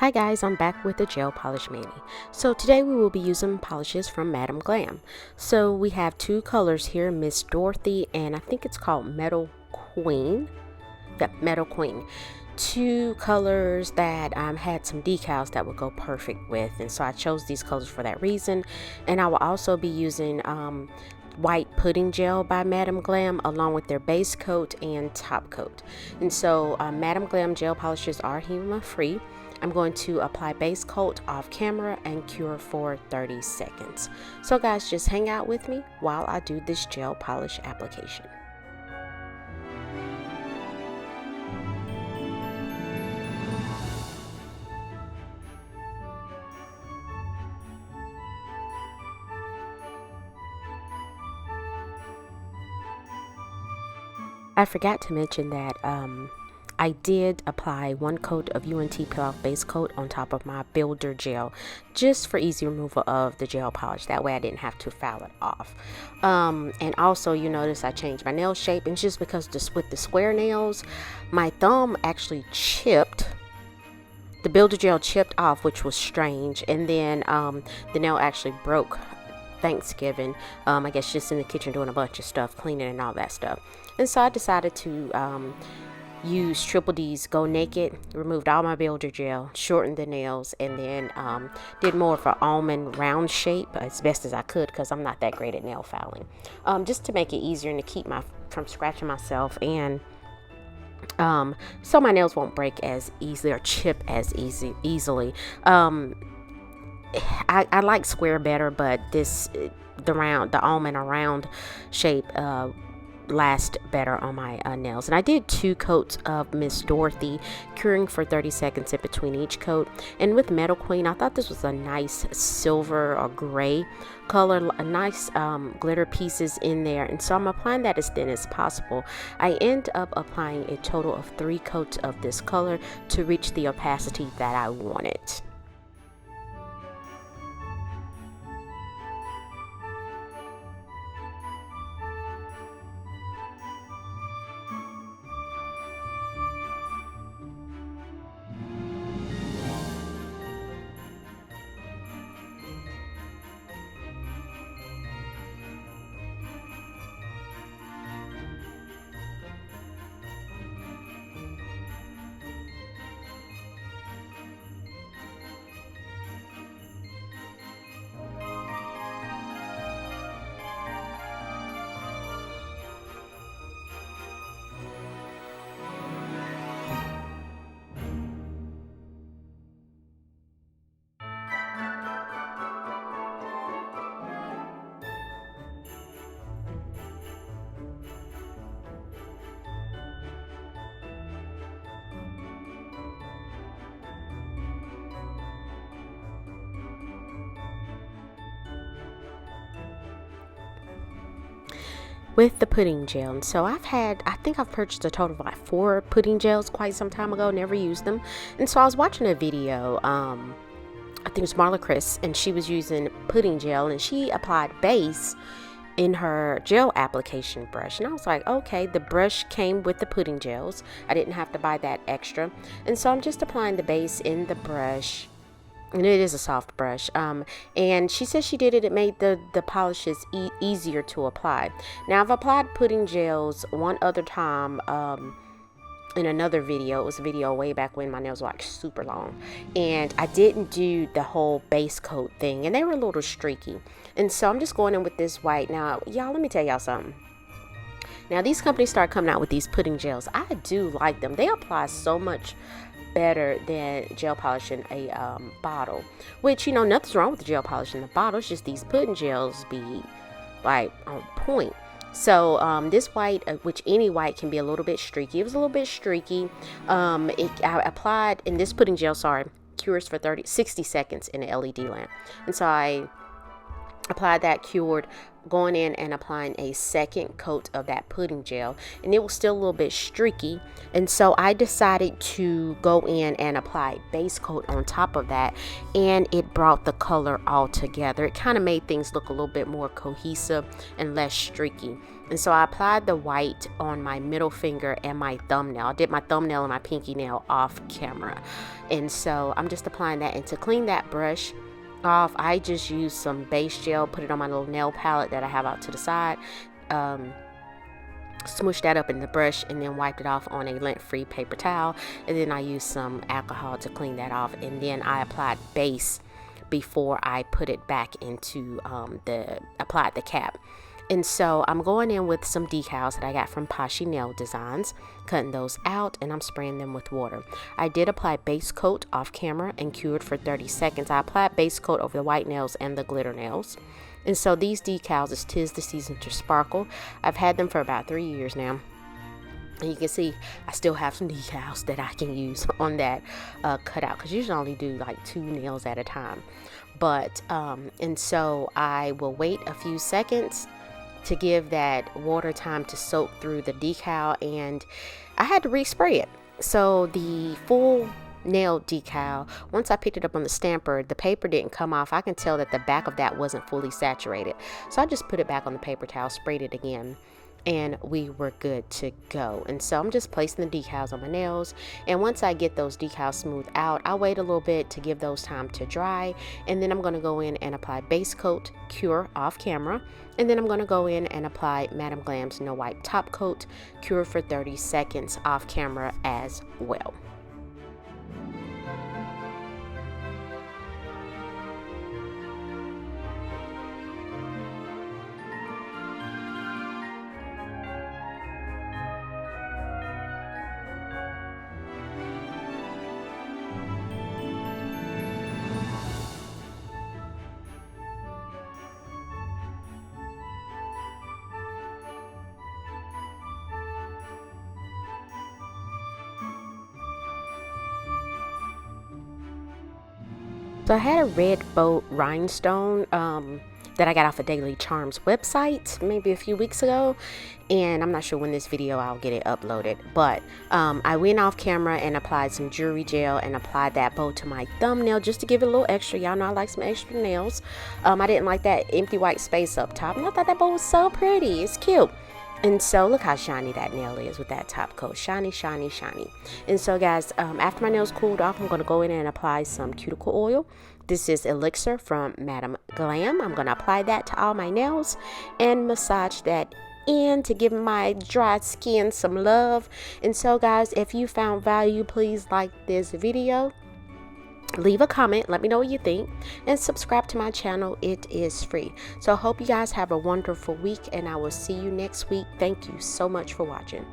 Hi guys, I'm back with the Gel Polish Mani. So today we will be using polishes from Madam Glam. So we have two colors here, Miss Dorothy and I think it's called Metal Queen. Yep, Metal Queen. Two colors that had some decals that would go perfect with, and so I chose these colors for that reason. And I will also be using white pudding gel by Madam Glam along with their base coat and top coat. And so Madam Glam gel polishes are HEMA free. I'm going to apply base coat off camera and cure for 30 seconds. So guys, just hang out with me while I do this gel polish application. I forgot to mention that I did apply one coat of UNT Peel Off Base Coat on top of my builder gel, just for easy removal of the gel polish. That way I didn't have to file it off. And also you notice I changed my nail shape, and it's just because with the square nails, my thumb actually chipped. The builder gel chipped off, which was strange, and then the nail actually broke Thanksgiving. I guess just in the kitchen doing a bunch of stuff, cleaning and all that stuff. And so I decided to use Triple D's Go Naked, removed all my builder gel, shortened the nails, and then did more of an almond round shape as best as I could, because I'm not that great at nail filing, just to make it easier and to keep from scratching myself, and so my nails won't break as easily or chip as easily. I like square better, but the almond or round shape last better on my nails. And I did two coats of Miss Dorothy, curing for 30 seconds in between each coat. And with Metal Queen, I thought this was a nice silver or gray color, a nice glitter pieces in there, and so I'm applying that as thin as possible. I end up applying a total of 3 coats of this color to reach the opacity that I wanted. With the pudding gel, and so I think I've purchased a total of like 4 pudding gels quite some time ago, never used them. And so I was watching a video, I think it was Marla Chris, and she was using pudding gel, and she applied base in her gel application brush, and I was like, okay, the brush came with the pudding gels, I didn't have to buy that extra. And so I'm just applying the base in the brush, and it is a soft brush, and she says she did it made the polishes easier to apply. Now I've applied pudding gels one other time in another video. It was a video way back when my nails were like super long, and I didn't do the whole base coat thing, and they were a little streaky. And so I'm just going in with this white. Now y'all, let me tell y'all something. Now these companies start coming out with these pudding gels. I do like them. They apply so much better than gel polish in a bottle, which, you know, nothing's wrong with the gel polish in the bottle. It's just these pudding gels be like on point. So this white, which any white can be a little bit streaky, it was a little bit streaky. I applied in this pudding gel, cures for 60 seconds in an LED lamp, and so I applied that, cured, going in and applying a second coat of that pudding gel, and it was still a little bit streaky, and so I decided to go in and apply base coat on top of that, and it brought the color all together. It kind of made things look a little bit more cohesive and less streaky. And so I applied the white on my middle finger and my thumbnail. I did my thumbnail and my pinky nail off camera, and so I'm just applying that. And to clean that brush off, I just used some base gel, put it on my little nail palette that I have out to the side, smushed that up in the brush, and then wiped it off on a lint-free paper towel, and then I used some alcohol to clean that off, and then I applied base before I put it back into applied the cap. And so I'm going in with some decals that I got from Poshy nail designs, cutting those out, and I'm spraying them with water. I did apply base coat off camera and cured for 30 seconds. I applied base coat over the white nails and the glitter nails. And so these decals is 'Tis the Season to Sparkle. I've had them for about 3 years now. And you can see I still have some decals that I can use on that cutout, because usually I only do like 2 nails at a time. But and so I will wait a few seconds to give that water time to soak through the decal, and I had to respray it. So the full nail decal, once I picked it up on the stamper, the paper didn't come off. I can tell that the back of that wasn't fully saturated, so I just put it back on the paper towel, sprayed it again, and we were good to go. And so I'm just placing the decals on my nails, and once I get those decals smoothed out, I'll wait a little bit to give those time to dry, and then I'm going to go in and apply base coat, cure off camera, and then I'm going to go in and apply Madam Glam's No Wipe top coat, cure for 30 seconds off camera as well. So I had a red bow rhinestone that I got off of Daily Charms website maybe a few weeks ago, and I'm not sure when this video I'll get it uploaded, but I went off camera and applied some jewelry gel and applied that bow to my thumbnail just to give it a little extra. Y'all know I like some extra nails. I didn't like that empty white space up top, and I thought that bow was so pretty. It's cute. And so look how shiny that nail is with that top coat. Shiny, shiny, shiny. And so guys, after my nails cooled off, I'm going to go in and apply some cuticle oil. This is Elixir from Madam Glam. I'm going to apply that to all my nails and massage that in to give my dry skin some love. And so guys, if you found value, please like this video. Leave a comment, let me know what you think, and subscribe to my channel. It is free. So I hope you guys have a wonderful week, and I will see you next week. Thank you so much for watching.